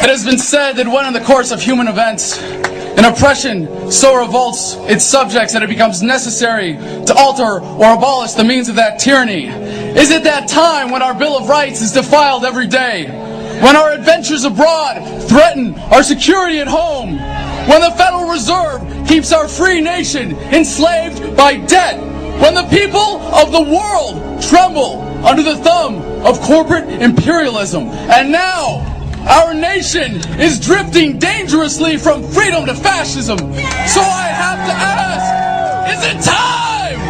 It has been said that when in the course of human events, an oppression so revolts its subjects that it becomes necessary to alter or abolish the means of that tyranny. Is it that time when our Bill of Rights is defiled every day? When our adventures abroad threaten our security at home? When the Federal Reserve keeps our free nation enslaved by debt? When the people of the world tremble under the thumb of corporate imperialism? And now, our nation is drifting dangerously from freedom to fascism. So I have to ask, is it time?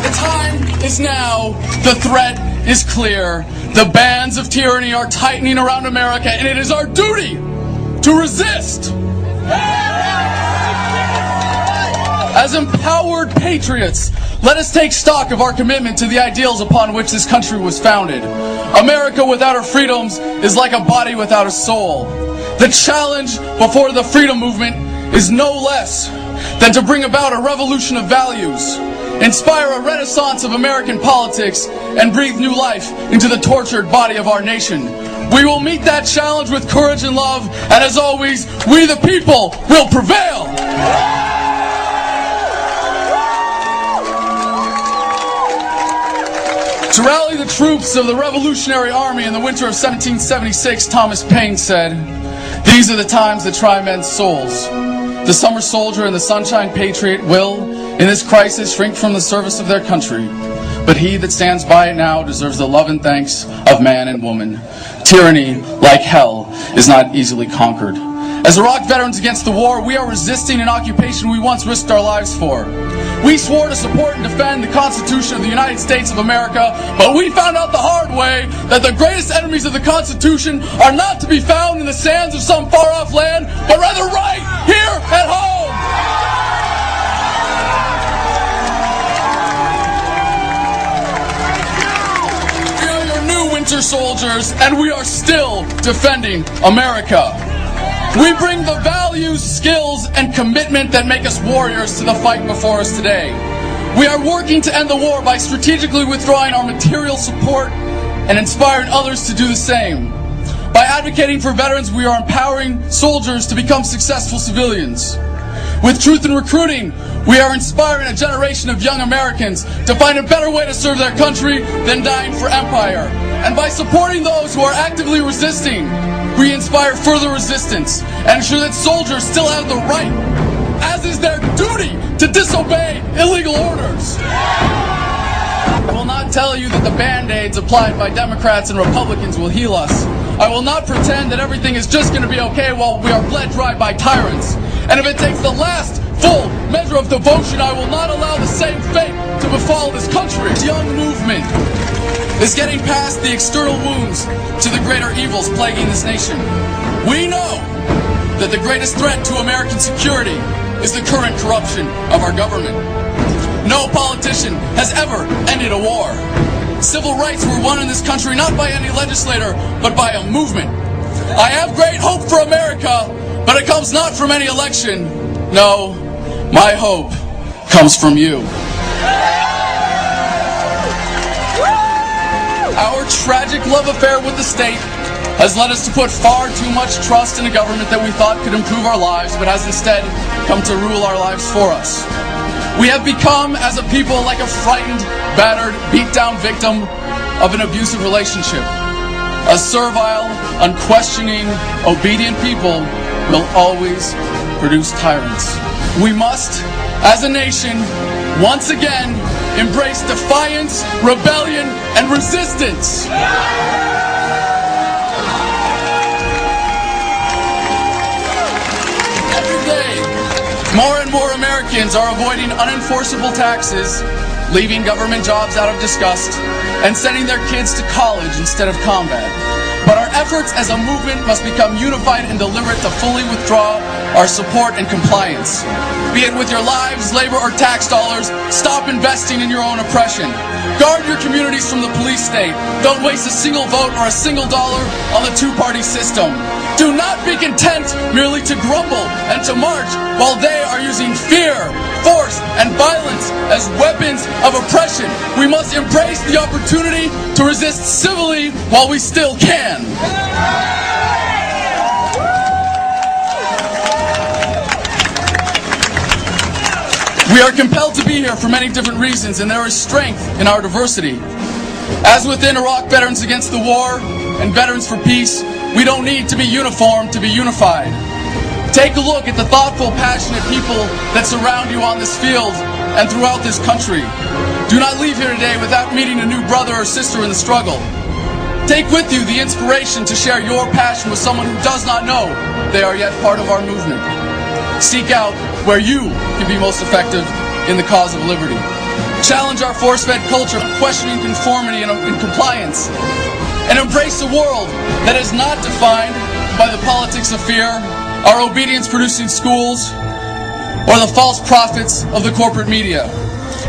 The time is now. The threat is clear. The bands of tyranny are tightening around America, and it is our duty to resist. As empowered patriots, let us take stock of our commitment to the ideals upon which this country was founded. America without her freedoms is like a body without a soul. The challenge before the freedom movement is no less than to bring about a revolution of values, inspire a renaissance of American politics, and breathe new life into the tortured body of our nation. We will meet that challenge with courage and love, and as always, we the people will prevail! To rally the troops of the Revolutionary Army in the winter of 1776, Thomas Paine said, "These are the times that try men's souls. The summer soldier and the sunshine patriot will, in this crisis, shrink from the service of their country. But he that stands by it now deserves the love and thanks of man and woman. Tyranny, like hell, is not easily conquered." As Iraq veterans against the war, we are resisting an occupation we once risked our lives for. We swore to support and defend the Constitution of the United States of America, but we found out the hard way that the greatest enemies of the Constitution are not to be found in the sands of some far-off land, but rather right here at home! We are your new winter soldiers, and we are still defending America. We bring the values, skills, and commitment that make us warriors to the fight before us today. We are working to end the war by strategically withdrawing our material support and inspiring others to do the same. By advocating for veterans, we are empowering soldiers to become successful civilians. With Truth in Recruiting, we are inspiring a generation of young Americans to find a better way to serve their country than dying for empire. And by supporting those who are actively resisting, we inspire further resistance and ensure that soldiers still have the right, as is their duty, to disobey illegal orders. I will not tell you that the Band-Aids applied by Democrats and Republicans will heal us. I will not pretend that everything is just going to be okay while we are bled dry by tyrants. And if it takes the last full measure of devotion, I will not allow the same fate to befall this country. This young movement is getting past the external wounds to the greater evils plaguing this nation. We know that the greatest threat to American security is the current corruption of our government. No politician has ever ended a war. Civil rights were won in this country not by any legislator, but by a movement. I have great hope for America, but it comes not from any election. No, my hope comes from you. Our tragic love affair with the state has led us to put far too much trust in a government that we thought could improve our lives, but has instead come to rule our lives for us. We have become, as a people, like a frightened, battered, beat-down victim of an abusive relationship. A servile, unquestioning, obedient people will always produce tyrants. We must, as a nation, once again, embrace defiance, rebellion, and resistance. Every day, more and more Americans are avoiding unenforceable taxes, leaving government jobs out of disgust, and sending their kids to college instead of combat. But our efforts as a movement must become unified and deliberate to fully withdraw our support and compliance. Be it with your lives, labor, or tax dollars, stop investing in your own oppression. Guard your communities from the police state. Don't waste a single vote or a single dollar on the two-party system. Do not be content merely to grumble and to march while they are using fear, force, and violence as weapons of oppression. We must embrace the opportunity to resist civilly while we still can. We are compelled to be here for many different reasons, and there is strength in our diversity. As within Iraq Veterans Against the War and Veterans for Peace, we don't need to be uniform to be unified. Take a look at the thoughtful, passionate people that surround you on this field and throughout this country. Do not leave here today without meeting a new brother or sister in the struggle. Take with you the inspiration to share your passion with someone who does not know they are yet part of our movement. Seek out where you can be most effective in the cause of liberty. Challenge our force-fed culture of questioning conformity and compliance. And embrace a world that is not defined by the politics of fear, our obedience-producing schools, or the false prophets of the corporate media.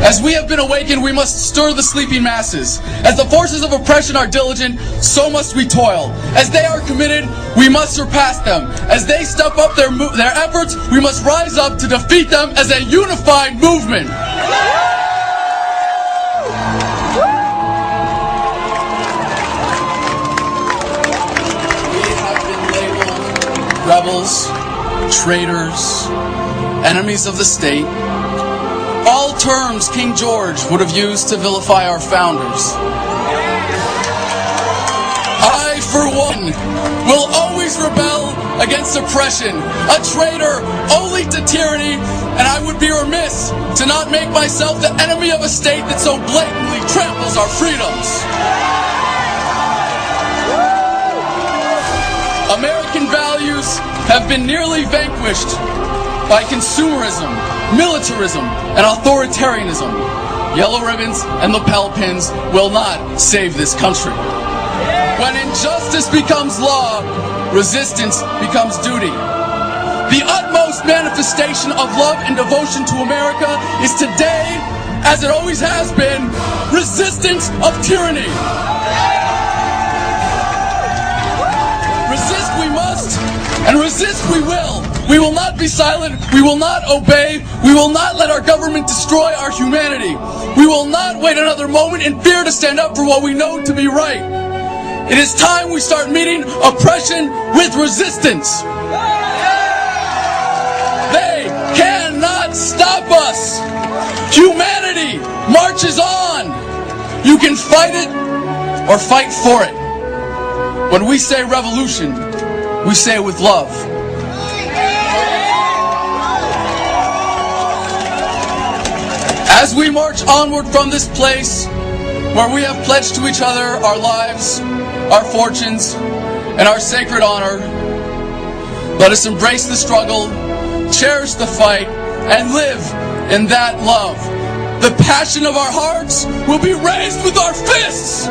As we have been awakened, we must stir the sleeping masses. As the forces of oppression are diligent, so must we toil. As they are committed, we must surpass them. As they step up their efforts, we must rise up to defeat them as a unified movement. We have been labeled rebels, traitors, enemies of the state. All terms King George would have used to vilify our founders. I, for one, will always rebel against oppression, a traitor only to tyranny, and I would be remiss to not make myself the enemy of a state that so blatantly tramples our freedoms. American values have been nearly vanquished by consumerism, militarism, and authoritarianism. Yellow ribbons and lapel pins will not save this country. When injustice becomes law, resistance becomes duty. The utmost manifestation of love and devotion to America is today, as it always has been, resistance of tyranny. Resist we must, and resist we will. We will not be silent. We will not obey. We will not let our government destroy our humanity. We will not wait another moment in fear to stand up for what we know to be right. It is time we start meeting oppression with resistance. They cannot stop us. Humanity marches on. You can fight it or fight for it. When we say revolution, we say it with love. As we march onward from this place, where we have pledged to each other our lives, our fortunes, and our sacred honor, let us embrace the struggle, cherish the fight, and live in that love. The passion of our hearts will be raised with our fists!